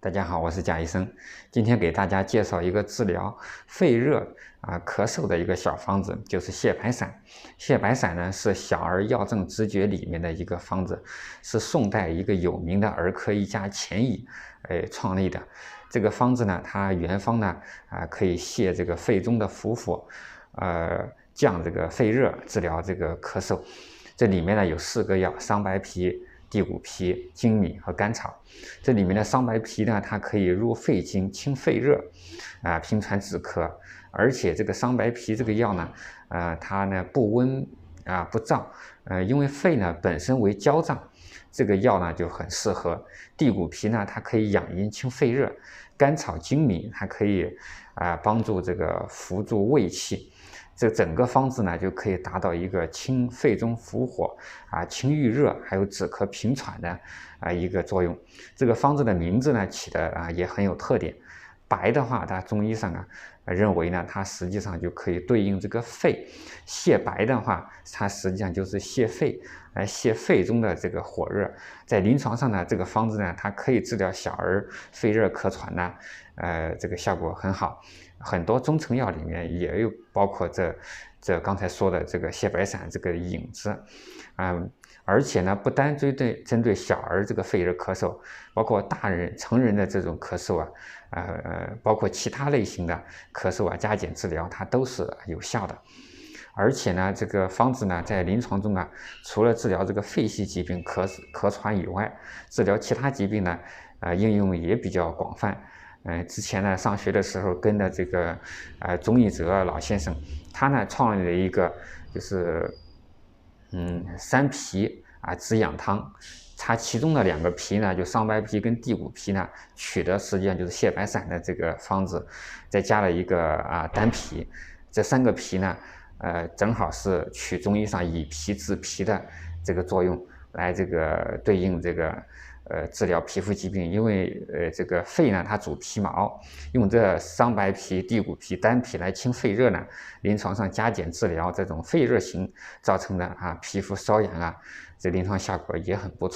大家好，我是贾医生。今天给大家介绍一个治疗肺热咳嗽的一个小方子，就是泻白散。泻白散呢是小儿药证直诀里面的一个方子，是宋代一个有名的儿科医家钱乙创立的。这个方子呢，它原方呢可以泻这个肺中的伏火，降这个肺热，治疗这个咳嗽。这里面呢有4个药：桑白皮、地骨皮、粳米和甘草。这里面的桑白皮呢，它可以入肺经、清肺热，平喘止咳。而且这个桑白皮这个药呢，它呢不温不燥，因为肺呢本身为焦脏，这个药呢就很适合。地骨皮呢，它可以养阴清肺热；甘草、粳米它可以帮助这个扶助胃气。这整个方子呢，就可以达到一个清肺中伏火清郁热，还有止咳平喘的一个作用。这个方子的名字呢起的也很有特点。白的话，它中医上认为呢，它实际上就可以对应这个肺。泻白的话，它实际上就是泻肺，泻肺中的这个火热。在临床上呢，这个方子呢，它可以治疗小儿肺热咳喘呢，这个效果很好。很多中成药里面也有包括这刚才说的这个泻白散这个引子，而且呢，不单针对小儿这个肺热咳嗽，包括大人、成人的这种咳嗽包括其他类型的咳嗽加减治疗，它都是有效的。而且呢，这个方子呢，在临床中除了治疗这个肺系疾病咳喘以外，治疗其他疾病呢，应用也比较广泛。之前呢，上学的时候跟的这个钟义哲老先生，他呢创立了一个就是三皮止痒汤。它其中的2个皮呢，就桑白皮跟地骨皮呢，取的实际上就是泻白散的这个方子，再加了一个丹皮。这3个皮呢，正好是取中医上以皮治皮的这个作用，来这个对应这个治疗皮肤疾病。因为这个肺呢它主皮毛，用这桑白皮、地骨皮、丹皮来清肺热呢，临床上加减治疗这种肺热型造成的皮肤瘙痒这临床效果也很不错。